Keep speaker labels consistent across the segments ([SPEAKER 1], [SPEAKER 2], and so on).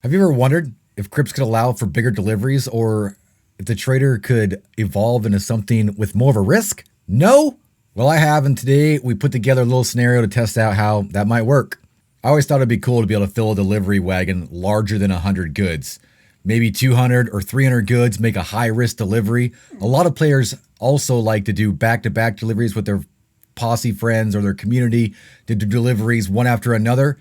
[SPEAKER 1] Have you ever wondered if Cripps could allow for bigger deliveries or if the trader could evolve into something with more of a risk? No? Well, I have, and today we put together a little scenario to test out how that might work. I always thought it'd be cool to be able to fill a delivery wagon larger than 100 goods. Maybe 200 or 300 goods, make a high-risk delivery. A lot of players also like to do back-to-back deliveries with their posse friends or their community to do deliveries one after another.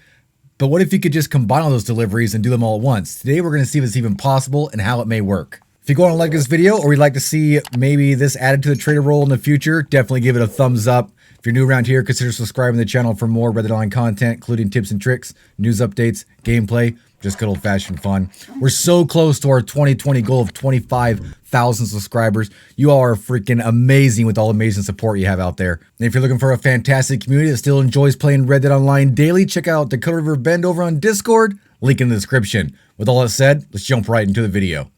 [SPEAKER 1] But what if you could just combine all those deliveries and do them all at once? Today we're going to see if it's even possible and how it may work. If you go on and like this video or you'd like to see maybe this added to the trader role in the future, definitely give it a thumbs up. If you're new around here, consider subscribing to the channel for more Red Dead Online content, including tips and tricks, news updates, gameplay, just good old-fashioned fun. We're so close to our 2020 goal of 25,000 subscribers. You all are freaking amazing with all the amazing support you have out there. And if you're looking for a fantastic community that still enjoys playing Red Dead Online daily, check out 𝐑𝐞𝐦𝐢𝐧𝐝𝐞𝐫𝐬 over on Discord. Link in the description. With all that said, let's jump right into the video.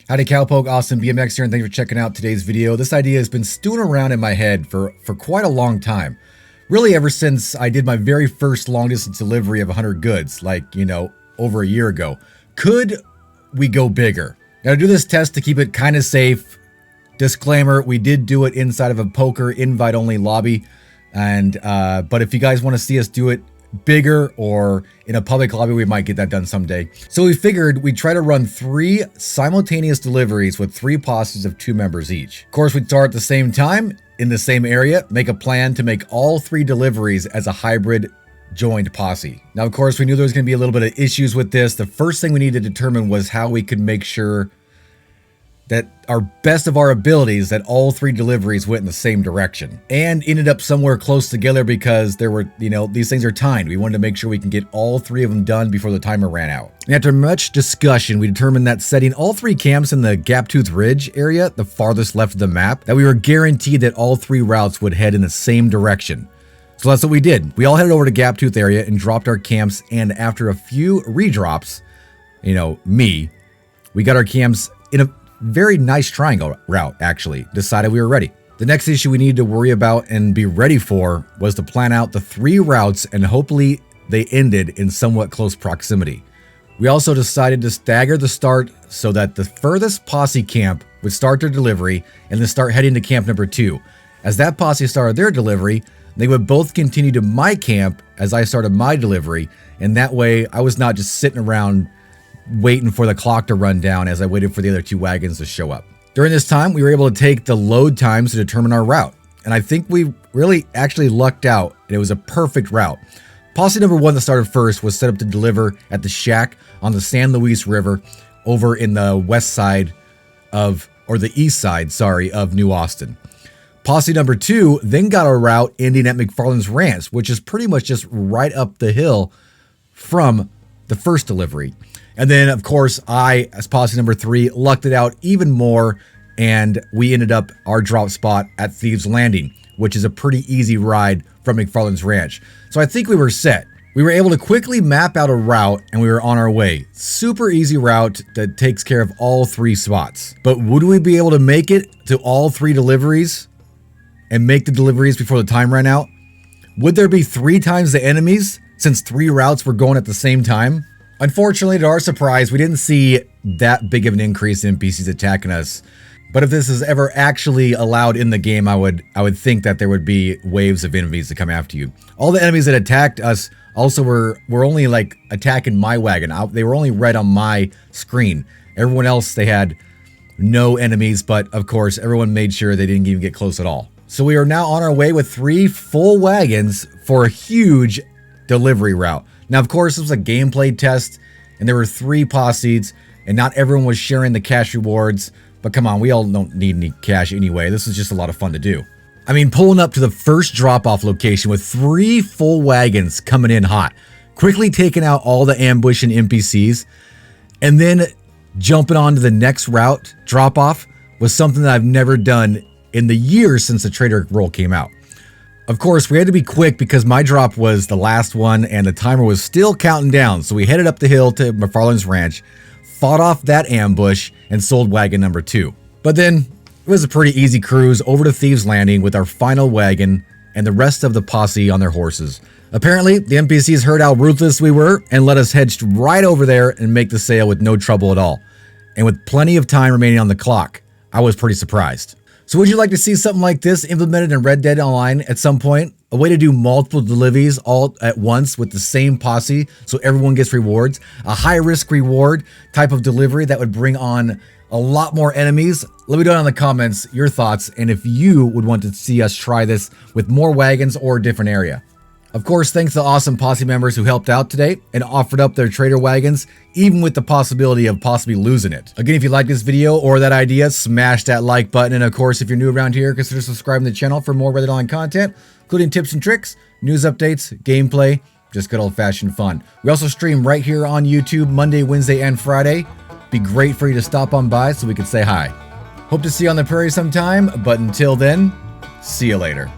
[SPEAKER 1] Howdy Cowpoke, Austin BMX here, and thanks for checking out today's video. This idea has been stewing around in my head for quite a long time. Really ever since I did my very first long distance delivery of 100 goods, like, you know, over a year ago. Could we go bigger? Now to do this test to keep it kind of safe, disclaimer, we did do it inside of a poker invite only lobby. And but if you guys want to see us do it bigger or in a public lobby, we might get that done someday. So we figured we'd try to run 3 simultaneous deliveries with 3 posses of 2 members each. Of course, we'd start at the same time in the same area, make a plan to make all 3 deliveries as a hybrid joined posse. Now, of course, we knew there was going to be a little bit of issues with this. The first thing we needed to determine was how we could make sure that our best of our abilities that all 3 deliveries went in the same direction and ended up somewhere close together because there were, you know, these things are timed. We wanted to make sure we can get all 3 of them done before the timer ran out. And after much discussion, we determined that setting all 3 camps in the 𝐑𝐞𝐦𝐬𝐧𝐝𝐞𝐫𝐬 area, the farthest left of the map, that we were guaranteed that all 3 routes would head in the same direction. So that's what we did. We all headed over to 𝐑𝐸𝐻 area and dropped our camps, and after a few redrops, you know, we got our camps in a very nice triangle route, actually. Decided we were ready. The next issue we needed to worry about and be ready for was to plan out the 3 routes, and hopefully they ended in somewhat close proximity. We also decided to stagger the start so that the furthest posse camp would start their delivery and then start heading to camp number 2. As that posse started their delivery, they would both continue to my camp as I started my delivery, and that way I was not just sitting around waiting for the clock to run down as I waited for the other 2 wagons to show up. During this time, we were able to take the load times to determine our route, and I think we really actually lucked out, and it was a perfect route. Posse number 1 that started first was set up to deliver at the shack on the San Luis River over in the west side of, or the east side, sorry, of New Austin. Posse number 2 then got a route ending at McFarland's Ranch, which is pretty much just right up the hill from the first delivery. And then, of course, I, as posse number 3, lucked it out even more, and we ended up our drop spot at Thieves Landing, which is a pretty easy ride from McFarland's Ranch. So I think we were set. We were able to quickly map out a route, and we were on our way. Super easy route that takes care of all 3 spots. But would we be able to make it to all 3 deliveries and make the deliveries before the time ran out? Would there be 3 times the enemies since 3 routes were going at the same time? Unfortunately, to our surprise, we didn't see that big of an increase in NPCs attacking us. But if this is ever actually allowed in the game, I would think that there would be waves of enemies to come after you. All the enemies that attacked us also were only like attacking my wagon. They were only right on my screen. Everyone else, they had no enemies, but of course, everyone made sure they didn't even get close at all. So we are now on our way with 3 full wagons for a huge delivery route. Now, of course, this was a gameplay test, and there were 3 posses, and not everyone was sharing the cash rewards. But come on, we all don't need any cash anyway. This is just a lot of fun to do. I mean, pulling up to the first drop-off location with 3 full wagons coming in hot, quickly taking out all the ambush and NPCs, and then jumping on to the next route drop-off was something that I've never done in the years since the trader role came out. Of course, we had to be quick because my drop was the last one and the timer was still counting down. So we headed up the hill to McFarland's ranch, fought off that ambush, and sold wagon number 2. But then it was a pretty easy cruise over to Thieves Landing with our final wagon and the rest of the posse on their horses. Apparently, the NPCs heard how ruthless we were and let us head right over there and make the sale with no trouble at all. And with plenty of time remaining on the clock, I was pretty surprised. So would you like to see something like this implemented in Red Dead Online at some point? A way to do multiple deliveries all at once with the same posse so everyone gets rewards? A high risk reward type of delivery that would bring on a lot more enemies? Let me know in the comments your thoughts and if you would want to see us try this with more wagons or a different area. Of course, thanks to the awesome posse members who helped out today and offered up their trader wagons, even with the possibility of possibly losing it. Again, if you like this video or that idea, smash that like button. And of course, if you're new around here, consider subscribing to the channel for more Red Dead Online content, including tips and tricks, news updates, gameplay, just good old-fashioned fun. We also stream right here on YouTube Monday, Wednesday, and Friday. Be great for you to stop on by so we could say hi. Hope to see you on the prairie sometime, but until then, see you later.